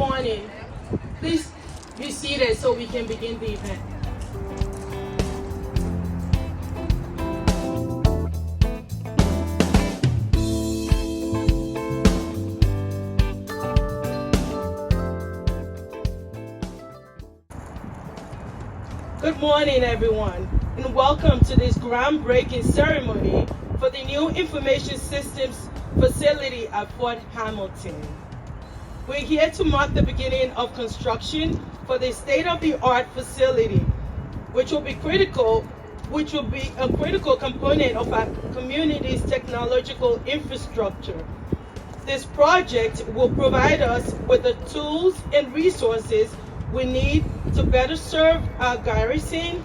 morning. Please be seated so we can begin the event. Good morning, everyone, and welcome to this groundbreaking ceremony for the new Information Systems facility at Fort Hamilton. We're here to mark the beginning of construction for the state-of-the-art facility, which will be a critical component of our community's technological infrastructure. This project will provide us with the tools and resources we need to better serve our garrison,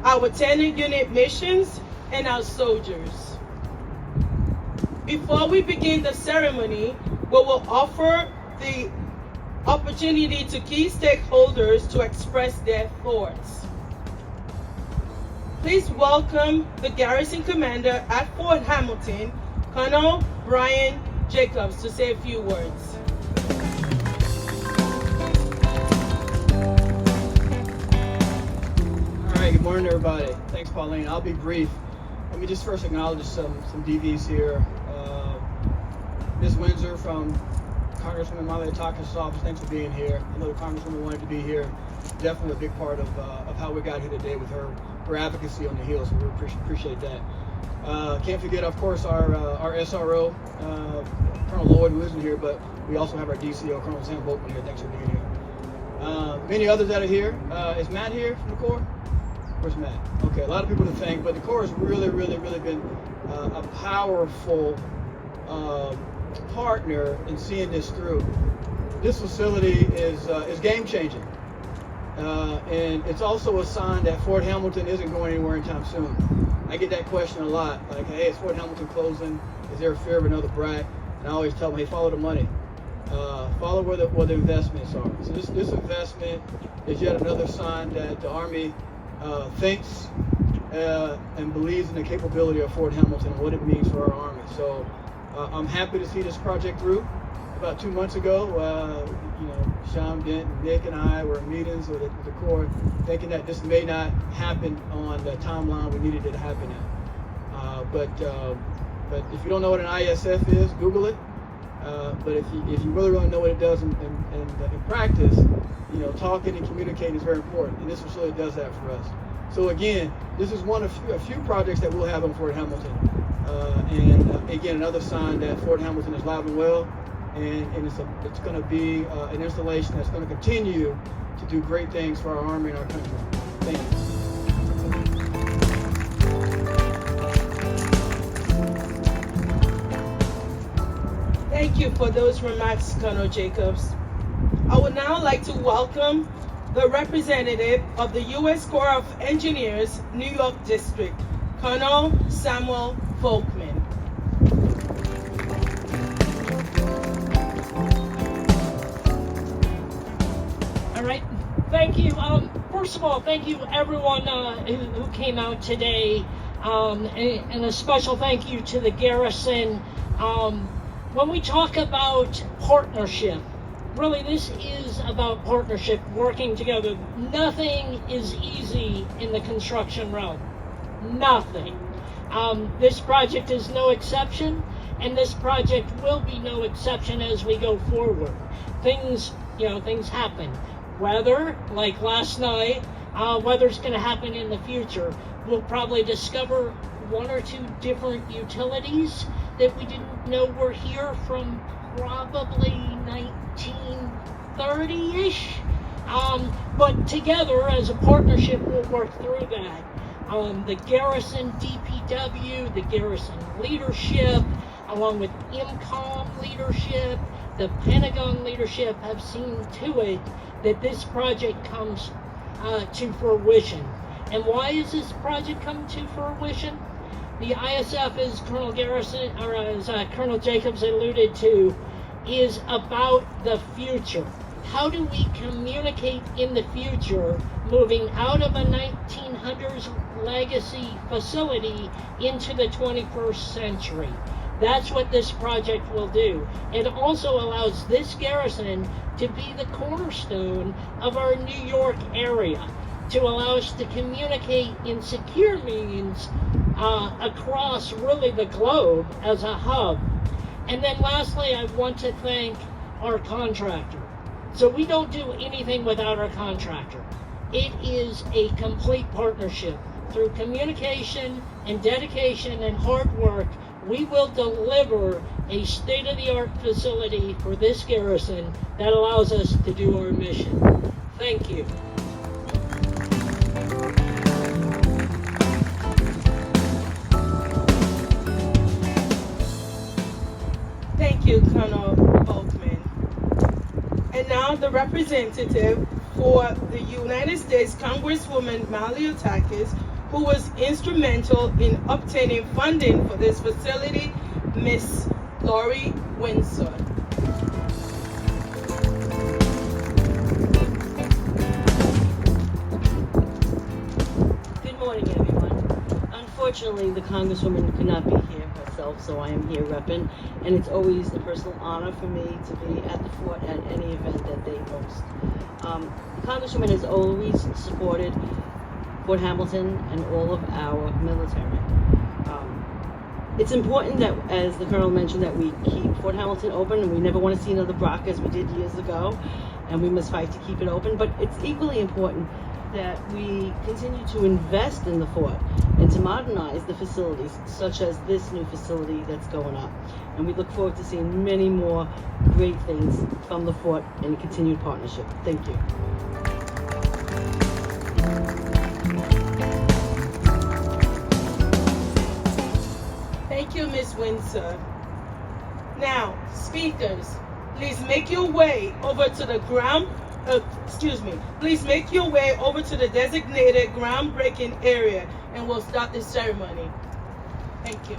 our 10 unit missions, and our soldiers. Before we begin the ceremony, we will offer the opportunity to key stakeholders to express their thoughts. Please welcome the Garrison Commander at Fort Hamilton, Colonel Brian Jacobs, to say a few words. All right, good morning, everybody. Thanks, Pauline. I'll be brief. Let me just first acknowledge some DVs here. Ms. Windsor from Congresswoman Molly Ataka's office, thanks for being here. I know the Congresswoman wanted to be here. Definitely a big part of how we got here today with her advocacy on the Hill, so we appreciate that. Can't forget, of course, our SRO, Colonel Lloyd, who isn't here, but we also have our DCO, Colonel Sam Boatman here. Thanks for being here. Many others that are here. Is Matt here from the Corps? Where's Matt? Okay, a lot of people to thank, but the Corps has really been a powerful partner in seeing this through. This facility is game changing, and it's also a sign that Fort Hamilton isn't going anywhere anytime soon. I get that question a lot, like, hey, is Fort Hamilton closing? Is there a fear of another BRAC? And I always tell them, hey, follow the money. Follow where the investments are. So this investment is yet another sign that the Army thinks and believes in the capability of Fort Hamilton and what it means for our Army. So I'm happy to see this project through. About 2 months ago, Sean Dent, Nick, and I were in meetings with the Corps, thinking that this may not happen on the timeline we needed it to happen at. But if you don't know what an ISF is, Google it. But if you really know what it does in practice, talking and communicating is very important, and this facility does that for us. So again, this is one of a few projects that we'll have on Fort Hamilton. And again, another sign that Fort Hamilton is alive and well, and it's going to be an installation that's going to continue to do great things for our Army and our country. Thank you. Thank you for those remarks, Colonel Jacobs. I would now like to welcome the representative of the U.S. Corps of Engineers, New York District, Colonel Samuel Folkman. All right, thank you. First of all, thank you everyone who came out today, and a special thank you to the garrison. When we talk about partnership, really this is about partnership, working together. Nothing is easy in the construction realm. Nothing. This project is no exception, and this project will be no exception as we go forward. Things happen. Weather, like last night, weather's going to happen in the future. We'll probably discover one or two different utilities that we didn't know were here from probably 1930-ish. But together, as a partnership, we'll work through that. The garrison DPW, the garrison leadership, along with IMCOM leadership, the Pentagon leadership have seen to it that this project comes to fruition. And why is this project come to fruition? The ISF, as Colonel Jacobs alluded to, is about the future. How do we communicate in the future, moving out of a 1900s legacy facility into the 21st century? That's what this project will do. It also allows this garrison to be the cornerstone of our New York area, to allow us to communicate in secure means across really the globe as a hub. And then lastly, I want to thank our contractor. So we don't do anything without our contractor. It is a complete partnership. Through communication and dedication and hard work, we will deliver a state-of-the-art facility for this garrison that allows us to do our mission. Thank you. Thank you, Colonel Volkman. And now the representative for the United States, Congresswoman Malliotakis, who was instrumental in obtaining funding for this facility, Miss Lori Windsor. Good morning, everyone. Unfortunately, the Congresswoman could not be here herself, so I am here repping, and it's always a personal honor for me to be at the fort at any event that they host. The Congresswoman has always supported Fort Hamilton and all of our military. It's important that, as the Colonel mentioned, that we keep Fort Hamilton open, and we never want to see another Brock as we did years ago, and we must fight to keep it open. But it's equally important that we continue to invest in the fort and to modernize the facilities, such as this new facility that's going up. And we look forward to seeing many more great things from the fort in continued partnership. Thank you. Thank you, Ms. Windsor. Now, speakers, please make your way over to the please make your way over to the designated groundbreaking area, and we'll start the ceremony. Thank you.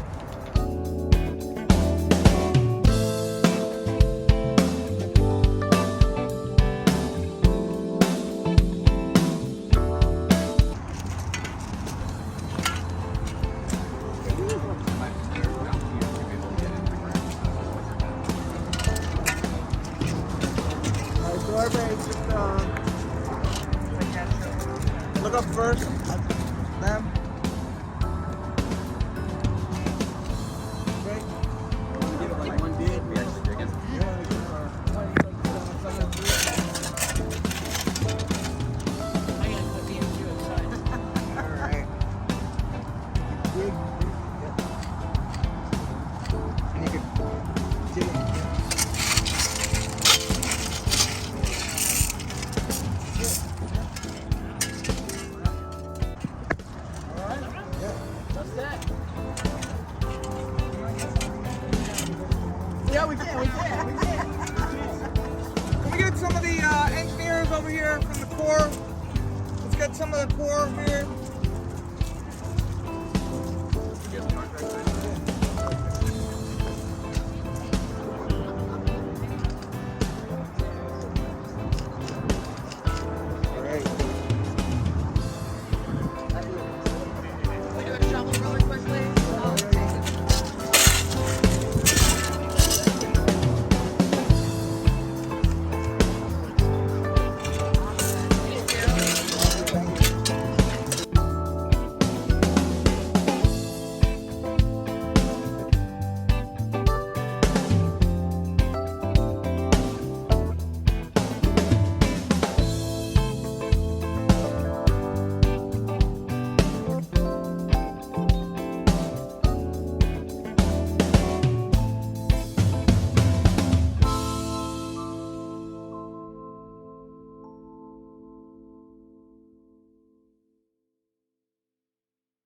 So everybody just look up first at them. Okay. Give it like one bid. We actually dig it. Alright. Dig. And you can dig it. Yeah, we can. Can we get some of the engineers over here from the Corps? Let's get some of the Corps here.